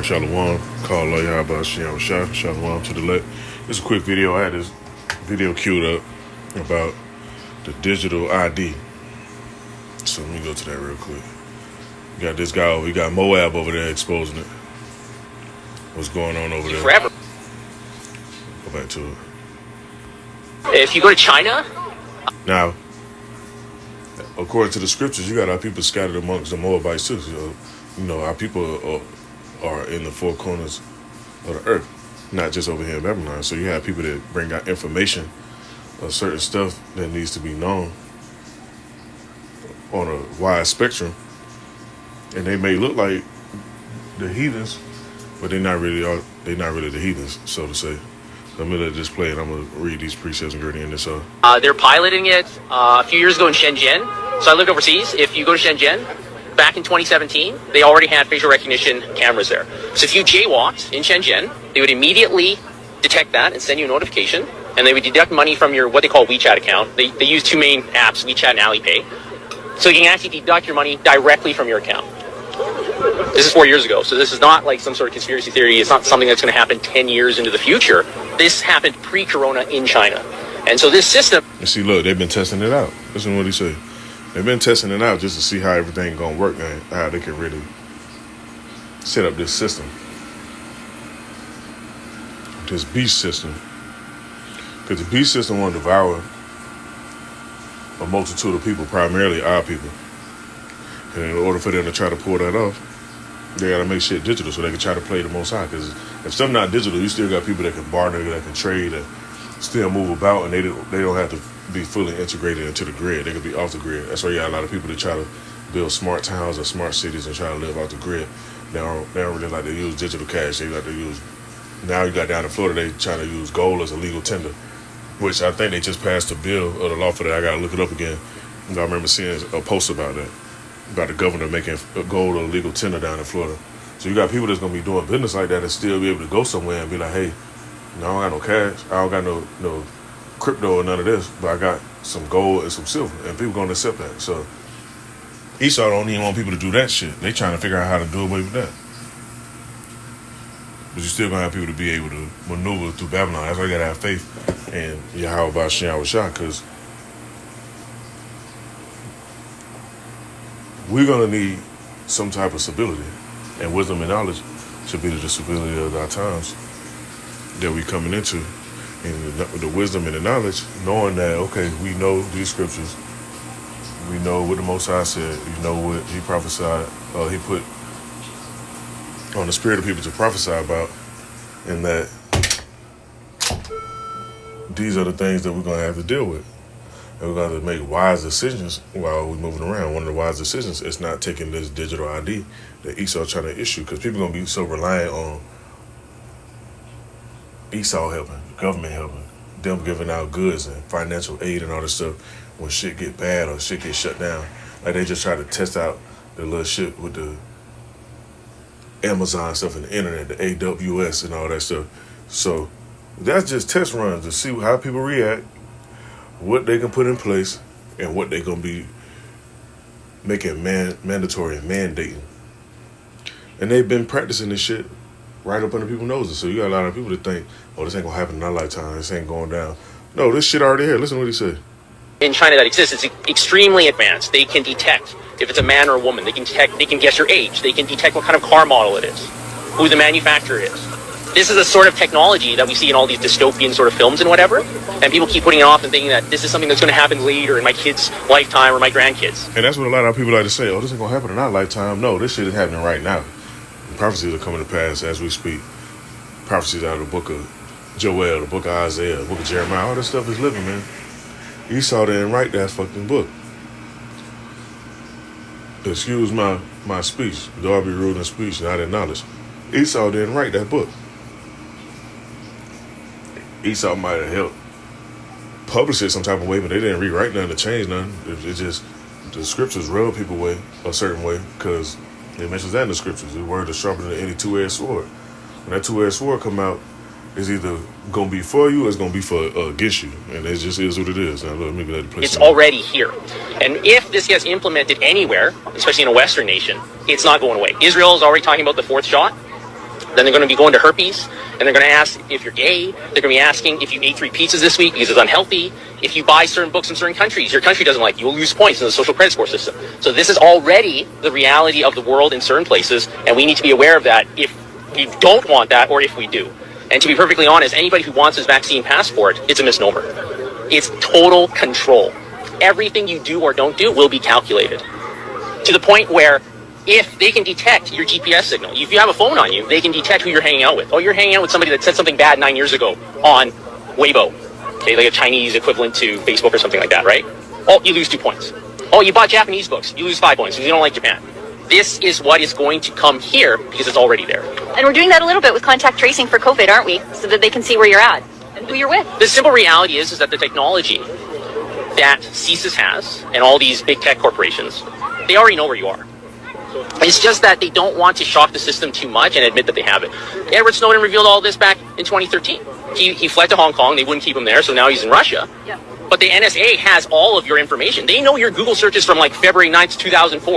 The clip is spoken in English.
Shalom, call Allah Yahba Shalom Shah, Shalom to the left. This is a quick video. I had this video queued up about the digital ID. So let me go to that real quick. We got this guy, we got Moab over there exposing it. What's going on over there? Forever. Go back to it. If you go to China. Now, according to the scriptures, you got our people scattered amongst the Moabites too. So, you know, our people are in the four corners of the earth, not just over here in Babylon. So you have people that bring out information of certain stuff that needs to be known on a wide spectrum, and they may look like the heathens, but they're not really the heathens, so to say. I'm gonna let this play, and I'm gonna read these precepts and get into this. They're piloting it a few years ago in Shenzhen. So I lived overseas. If you go to Shenzhen, back in 2017, they already had facial recognition cameras there. So if you jaywalked in Shenzhen, they would immediately detect that and send you a notification, and they would deduct money from your what they call WeChat account. They use two main apps, WeChat and Alipay. So you can actually deduct your money directly from your account. This is 4 years ago, so this is not like some sort of conspiracy theory. It's not something that's going to happen 10 years into the future. This happened pre-corona in China. And so this system... You see, look, they've been testing it out. Listen to what he said. They've been testing it out just to see how everything going to work and how they can really set up this system. This beast system. Because the beast system want to devour a multitude of people, primarily our people. And in order for them to try to pull that off, they got to make shit digital so they can try to play the most high. Because if something not digital, you still got people that can barter, that can trade, and still move about, and they don't have to be fully integrated into the grid. They can be off the grid. That's why you got a lot of people that try to build smart towns or smart cities and try to live off the grid. They don't really like to use digital cash. They like to use... Now you got down in Florida, they trying to use gold as a legal tender, which I think they just passed a bill or the law for that. I got to look it up again. I remember seeing a post about that, about the governor making gold a legal tender down in Florida. So you got people that's going to be doing business like that and still be able to go somewhere and be like, hey, no, I don't got no cash. I don't got no crypto or none of this, but I got some gold and some silver, and people going to accept that. So Esau don't even want people to do that shit. They trying to figure out how to do away with that. But you still going to have people to be able to maneuver through Babylon. That's why you got to have faith in Yahweh Shah, because we're going to need some type of stability, and wisdom and knowledge should be the stability of our times that we coming into. And the wisdom and the knowledge, knowing that, okay, we know these scriptures, we know what the Most High said, we know what he prophesied, he put on the spirit of people to prophesy about, and that these are the things that we're going to have to deal with. And we're going to make wise decisions while we're moving around. One of the wise decisions is not taking this digital ID that Esau trying to issue, because people are going to be so reliant on Esau helping, the government helping, them giving out goods and financial aid and all this stuff when shit get bad or shit get shut down. Like they just try to test out the little shit with the Amazon stuff and the internet, the AWS and all that stuff. So that's just test runs to see how people react, what they can put in place, and what they're going to be making mandatory and mandating. And they've been practicing this shit right up under people's noses. So you got a lot of people that think, oh, this ain't going to happen in our lifetime. This ain't going down. No, this shit already here. Listen to what he said. In China that exists, it's extremely advanced. They can detect if it's a man or a woman. They can guess your age. They can detect what kind of car model it is, who the manufacturer is. This is the sort of technology that we see in all these dystopian sort of films and whatever. And people keep putting it off and thinking that this is something that's going to happen later in my kid's lifetime or my grandkids. And that's what a lot of people like to say. Oh, this ain't going to happen in our lifetime. No, this shit is happening right now. The prophecies are coming to pass as we speak. Prophecies out of the book of Joel, the book of Isaiah, the book of Jeremiah. All this stuff is living, man. Esau didn't write that fucking book. Excuse my speech. Though I be rude in speech, not in knowledge. Esau didn't write that book. Esau might have helped publish it some type of way, but they didn't rewrite nothing to change nothing. It just, the scriptures rub people way a certain way, because it mentions that in the scriptures. The word is sharper than any two-edged sword. When that two-edged sword come out, it's either going to be for you or it's going to be for against you. And it just is what it is. Now, maybe let it play. It's already here. And if this gets implemented anywhere, especially in a Western nation, it's not going away. Israel is already talking about the fourth shot. Then they're going to be going to herpes, and they're going to ask if you're gay. They're going to be asking if you ate 3 pizzas this week because it's unhealthy. If you buy certain books in certain countries, your country doesn't like you. You'll lose points in the social credit score system. So this is already the reality of the world in certain places, and we need to be aware of that if we don't want that or if we do. And to be perfectly honest, anybody who wants this vaccine passport, it's a misnomer. It's total control. Everything you do or don't do will be calculated. To the point where if they can detect your GPS signal, if you have a phone on you, they can detect who you're hanging out with. Oh, you're hanging out with somebody that said something bad 9 years ago on Weibo. Okay, like a Chinese equivalent to Facebook or something like that, right? Oh, you lose 2 points. Oh, you bought Japanese books. You lose 5 points because you don't like Japan. This is what is going to come here because it's already there. And we're doing that a little bit with contact tracing for COVID, aren't we? So that they can see where you're at and who you're with. The simple reality is that the technology that CSIS has and all these big tech corporations, they already know where you are. It's just that they don't want to shock the system too much and admit that they have it. Edward Snowden revealed all this back in 2013. He fled to Hong Kong. They wouldn't keep him there, so now he's in Russia. Yeah. But the NSA has all of your information. They know your Google searches from like February 9th, 2004.